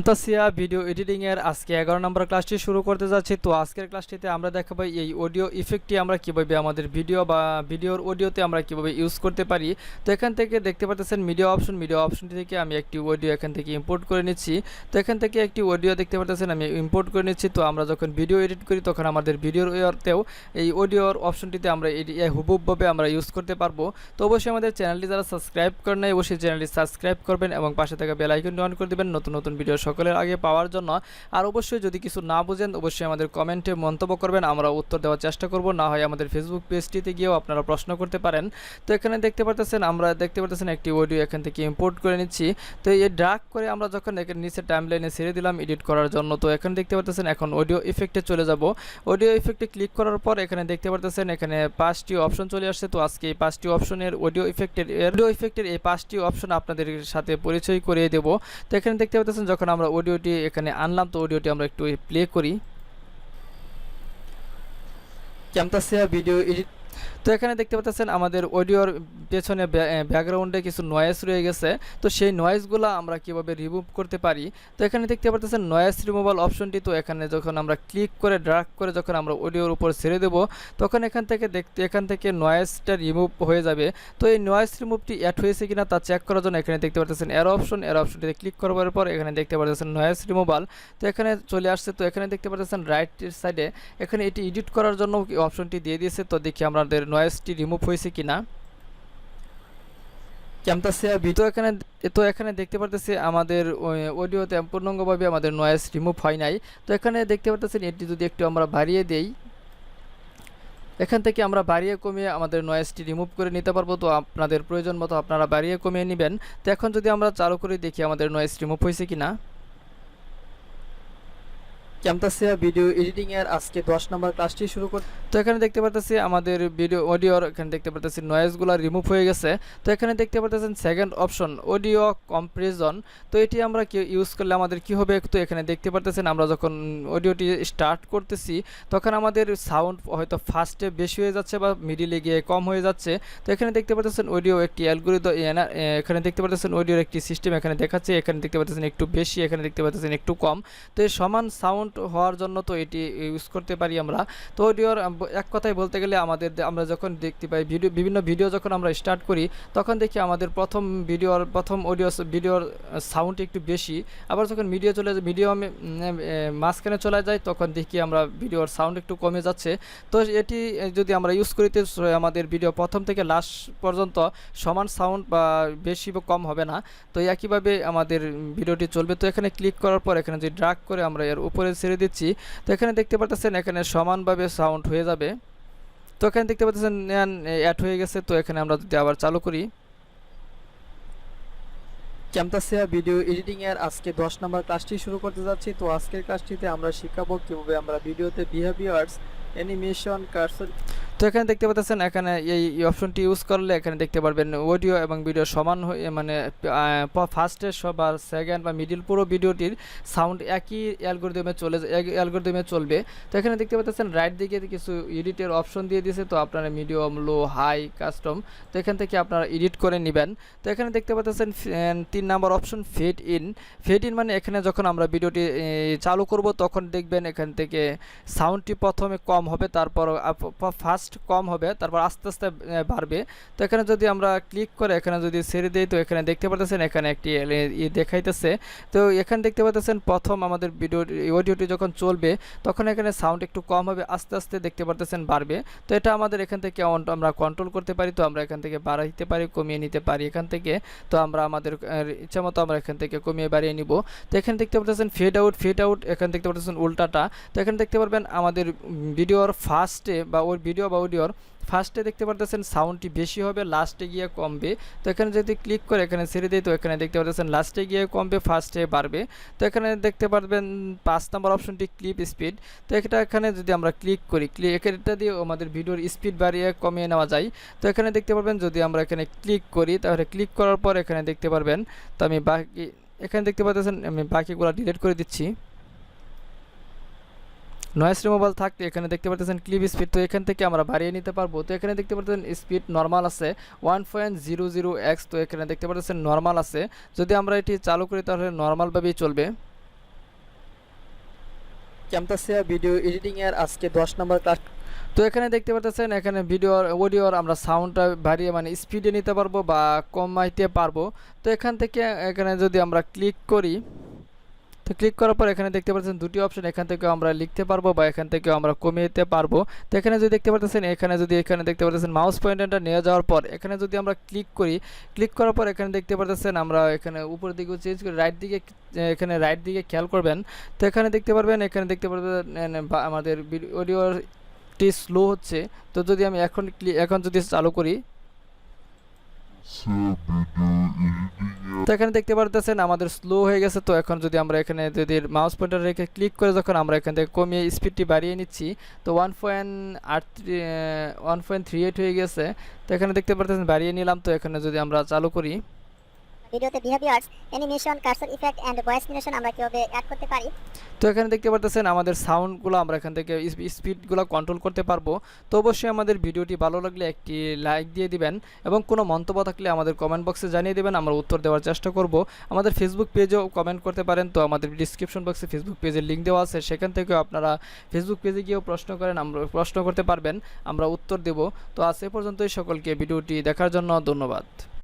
camtasia video editing এর আজকে 11 নম্বর ক্লাসটি শুরু করতে যাচ্ছি। তো আজকের ক্লাসটিতে আমরা দেখাবো এই অডিও ইফেক্টটি আমরা কিভাবে আমাদের ভিডিও বা ভিডিওর অডিওতে আমরা কিভাবে ইউজ করতে পারি। তো এখান থেকে দেখতে পাচ্ছেন মিডিয়া অপশনটি থেকে আমি একটি অডিও এখান থেকে ইম্পোর্ট করে নিচ্ছি। তো এখান থেকে একটি অডিও দেখতে পাচ্ছেন আমি ইম্পোর্ট করে নিচ্ছি। তো আমরা যখন ভিডিও এডিট করি তখন আমাদের ভিডিওতেও এই অডিওর অপশনটিতে আমরা হুবহুবভাবে আমরা ইউজ করতে পারবো। তো অবশ্যই আমাদের চ্যানেলটি যারা সাবস্ক্রাইব করেন নাই অবশ্যই চ্যানেলটি সাবস্ক্রাইব করবেন এবং পাশে থাকা বেল আইকনটি অন করে দিবেন নতুন নতুন ভিডিও সকলের আগে পাওয়ার জন্য। আর অবশ্যই যদি কিছু না বুঝেন অবশ্যই আমাদের কমেন্টে মন্তব্য করবেন, আমরা উত্তর দেওয়ার চেষ্টা করব। না হয় আমাদের ফেসবুক পেজটিতে গিয়েও আপনারা প্রশ্ন করতে পারেন। তো এখানে দেখতে পাচ্ছেন একটি অডিও এখান থেকে ইম্পোর্ট করে নিচ্ছি। তো এই ড্র্যাগ করে আমরা যখন এখানে নিচে টাইমলাইনে ছেড়ে দিলাম এডিট করার জন্য। তো এখানে দেখতে পাচ্ছেন এখন অডিও ইফেক্টে চলে যাব। অডিও ইফেক্টে ক্লিক করার পর এখানে দেখতে পাচ্ছেন এখানে 5টি অপশন চলে আসছে। তো আজকে এই 5টি অপশনের অডিও ইফেক্টের এই 5টি অপশন আপনাদের সাথে পরিচয় করিয়ে দেব। তো এখানে দেখতে পাচ্ছেন যখন আমরা অডিওটি এখানে আনলাম, তো অডিওটি আমরা একটু প্লে করি। camtasia video edit. তো এখানে দেখতে পাচ্ছেন আমাদের অডিওর পেছনে ব্যাকগ্রাউন্ডে কিছু নয়েজ রয়ে গেছে। তো সেই নয়েজগুলো আমরা কিভাবে রিমুভ করতে পারি। তো এখানে দেখতে পাচ্ছেন নয়েজ রিমুভাল অপশনটি। তো এখানে যখন আমরা ক্লিক করে ড্র্যাগ করে যখন আমরা অডিওর উপর ছেড়ে দেব তখন এখান থেকে নয়েজটা রিমুভ হয়ে যাবে। তো এই নয়েজ রিমুভটি অ্যাড হয়েছে কিনা তা চেক করার জন্য এখানে দেখতে পাচ্ছেন এরো অপশনটিতে ক্লিক করার পর এখানে দেখতে পাচ্ছেন নয়েজ রিমুভাল। তো এখানে চলে আসছে। তো এখানে দেখতে পাচ্ছেন রাইট সাইডে এখানে এটি এডিট করার জন্য অপশনটি দিয়ে দিয়েছে। তো দেখি আমাদের নয়েজটি রিমুভ হয়েছে কিনা। camtasia ভিডিও এখানে দেখতে পারতেছি আমাদের অডিওতে পূর্ণাঙ্গভাবে আমাদের নয়েজ রিমুভ হয় নাই। তো এখানে দেখতে পারতেছেন এটি যদি একটু আমরা বাড়িয়ে দেই, এখান থেকে আমরা বাড়িয়ে কমিয়ে আমাদের নয়েজটি রিমুভ করে নিতে পারবো। তো আপনাদের প্রয়োজন মতো আপনারা বাড়িয়ে কমিয়ে নেবেন। তো এখন যদি আমরা চালু করে দেখি আমাদের নয়েজ রিমুভ হয়েছে কিনা। camtasia ভিডিও এডিটিং এর আজকে 10 নম্বর ক্লাসটি শুরু করতে। তো এখানে দেখতে পাচ্ছেন আমাদের অডিওর এখানে দেখতে পাচ্ছেন নয়েজগুলো রিমুভ হয়ে গেছে। তো এখানে দেখতে পাচ্ছেন সেকেন্ড অপশন অডিও কম্প্রেশন। তো এটি আমরা ইউজ করলে আমাদের কি হবে। তো এখানে দেখতে পাচ্ছেন আমরা যখন অডিওটি স্টার্ট করতেছি তখন আমাদের সাউন্ড হয়তো ফার্স্টে বেশি হয়ে যাচ্ছে বা মিডিলে গিয়ে কম হয়ে যাচ্ছে। তো এখানে দেখতে পাচ্ছেন অডিও একটি অ্যালগরিদম, এখানে দেখতে পাচ্ছেন অডিওর একটি সিস্টেম এখানে দেখাচ্ছে। এখানে দেখতে পাচ্ছেন একটু বেশি, এখানে দেখতে পাচ্ছেন একটু কম। তো এই সমান সাউন্ড হওয়ার জন্য তো এটি ইউজ করতে পারি আমরা। তো অডিওর এক কথায় বলতে গেলে আমরা যখন দেখতে পাই বিভিন্ন ভিডিও যখন আমরা স্টার্ট করি তখন দেখি আমাদের প্রথম ভিডিওর সাউন্ড একটু বেশি, আবার যখন ভিডিও মাঝখানে চলে যায় তখন দেখি আমরা ভিডিওর সাউন্ড একটু কমে যাচ্ছে। তো এটি যদি আমরা ইউজ করিতে আমাদের ভিডিও প্রথম থেকে লাস্ট পর্যন্ত সমান সাউন্ড বা বেশি বা কম হবে না। তো একইভাবে আমাদের ভিডিওটি চলবে। তো এখানে ক্লিক করার পর এখানে যদি ড্র্যাগ করে আমরা এর উপরে ছেড়ে দিচ্ছি তো এখানে দেখতে পাচ্ছেন এখানে সমানভাবে সাউন্ড হয়ে যাবে। তো এখানে দেখতে পাচ্ছেন অ্যাড হয়ে গেছে। তো এখানে আমরা যদি আবার চালু করি camtasia ভিডিও এডিটিং এর আজকে 10 নম্বর ক্লাসটি শুরু করতে যাচ্ছি। তো আজকের ক্লাসটিতে আমরা শিখাবো কিভাবে আমরা ভিডিওতে বিহেভিয়ার্স অ্যানিমেশন কার্সর। তো এখানে দেখতে পাচ্ছেন এখানে এই অপশনটি ইউজ করলে এখানে দেখতে পারবেন অডিও এবং ভিডিও সমান হয়ে মানে ফার্স্টে বা সেকেন্ড বা মিডিল পুরো ভিডিওটির সাউন্ড একই অ্যালগরিদমে চলবে। তো এখানে দেখতে পাচ্ছেন রাইট দিকে কিছু এডিটের অপশন দিয়ে দিয়েছে। তো আপনারা মিডিয়াম, লো, হাই, কাস্টম তো এখান থেকে আপনারা এডিট করে নেবেন। তো এখানে দেখতে পাচ্ছেন 3 নম্বর অপশন ফেড ইন মানে এখানে যখন আমরা ভিডিওটি চালু করব তখন দেখবেন এখান থেকে সাউন্ডটি প্রথমে কম হবে, তারপর ফার্স্ট কম হবে, তারপর আস্তে আস্তে বাড়বে। তো এখানে যদি আমরা ক্লিক করে এখানে যদি ছেড়ে দিই তো এখানে দেখতে পাচ্ছেন এখানে একটি দেখাইতেছে। তো এখানে দেখতে পাচ্ছেন প্রথম আমাদের অডিওটি যখন চলবে তখন এখানে সাউন্ড একটু কম হবে, আস্তে আস্তে দেখতে পাচ্ছেন বাড়বে। তো এটা আমাদের এখান থেকে আমরা কন্ট্রোল করতে পারি। তো আমরা এখান থেকে বাড়াইতে পারি, কমিয়ে নিতে পারি এখান থেকে। তো আমরা আমাদের ইচ্ছা মতো আমরা এখান থেকে কমিয়ে বাড়িয়ে নিব। তো এখানে দেখতে পাচ্ছেন ফেড আউট এখানে দেখতে পাচ্ছেন উল্টাটা। তো এখানে দেখতে পারবেন আমাদের ভিডিওর ফার্স্টে বা অডিওর ফার্স্টে দেখতে পাচ্ছেন সাউন্ডটি বেশি হবে, লাস্টে গিয়ে কমবে। তো এখানে যদি ক্লিক করে এখানে ছেড়ে দিই তো এখানে দেখতে পাচ্ছেন লাস্টে গিয়ে কমবে, ফার্স্টে বাড়বে। তো এখানে দেখতে পারবেন 5 নম্বর অপশনটি ক্লিপ স্পিড। তো এখানে যদি আমরা ক্লিক করি এটা দিয়ে আমাদের ভিডিওর স্পিড বাড়িয়ে কমিয়ে নেওয়া যায়। তো এখানে দেখতে পারবেন যদি আমরা এখানে ক্লিক করি তাহলে ক্লিক করার পর এখানে দেখতে পারবেন তো আমি এখানে দেখতে পাচ্ছেন আমি বাকিগুলো ডিলিট করে দিচ্ছি। নয়েজ রিমুভাল থাকলে এখানে দেখতে পাচ্ছেন ক্লিপ স্পিড। তো এখান থেকে আমরা বাড়িয়ে নিতে পারবো। তো এখানে দেখতে পাচ্ছেন স্পিড নরমাল আছে 1.00x। তো এখানে দেখতে পাচ্ছেন নরমাল আছে। যদি আমরা এটি চালু করি তাহলে নরমালভাবেই চলবে। camtasia ভিডিও এডিটিং এর আজকে 10 নম্বর ক্লাস। তো এখানে দেখতে পাচ্ছেন এখানে অডিওর আমরা সাউন্ডটা বাড়িয়ে মানে স্পিডে নিতে পারবো বা কমাইতে পারবো। তো এখান থেকে এখানে যদি আমরা ক্লিক করি, তো ক্লিক করার পর এখানে দেখতে পাচ্ছেন দুটি অপশন, এখান থেকে আমরা লিখতে পারবো বা এখান থেকে আমরা কমিয়ে দিতে পারবো। তো এখানে যদি দেখতে পাচ্ছেন এখানে দেখতে পাচ্ছেন মাউস পয়েন্টারটা নিয়ে যাওয়ার পর এখানে যদি আমরা ক্লিক করি, ক্লিক করার পর এখানে দেখতে পাচ্ছেন আমরা এখানে উপরের দিকে চেঞ্জ করে এখানে রাইট দিকে খেয়াল করবেন। তো এখানে দেখতে পারবেন আমাদের অডিওটি স্লো হচ্ছে। তো যদি আমি এখন যদি চালু করি, তো এখানে দেখতে পারতেছেন আমাদের স্লো হয়ে গেছে। তো এখন যদি আমরা এখানে যদি মাউস পয়েন্টার রেখে ক্লিক করে যখন আমরা এখান থেকে কমিয়ে স্পিডটি বাড়িয়ে নিচ্ছি, তো 1.38 হয়ে গেছে। তো এখানে দেখতে পারতেছেন বাড়িয়ে নিলাম। তো এখানে যদি আমরা চালু করি, ভিডিওতে behaviours, animation, cursor effect and voice animation আমরা কিভাবে অ্যাড করতে পারি। তো এখানে দেখতে পারতেছেন আমাদের সাউন্ডগুলো আমরা এখান থেকে স্পিডগুলো কন্ট্রোল করতে পারবো। তো অবশ্যই আমাদের ভিডিওটি ভালো লাগলে একটি লাইক দিয়ে দিবেন এবং কোনো মন্তব্য থাকলে আমাদের কমেন্ট বক্সে জানিয়ে দেবেন, আমরা উত্তর দেওয়ার চেষ্টা করব। আমাদের ফেসবুক পেজেও কমেন্ট করতে পারেন। তো আমাদের ডিসক্রিপশন বক্সে ফেসবুক পেজের লিঙ্ক দেওয়া আছে, সেখান থেকেও আপনারা ফেসবুক পেজে গিয়েও প্রশ্ন করতে পারবেন, আমরা উত্তর দেব। তো আজ এ পর্যন্তই, সকলকে ভিডিওটি দেখার জন্য ধন্যবাদ।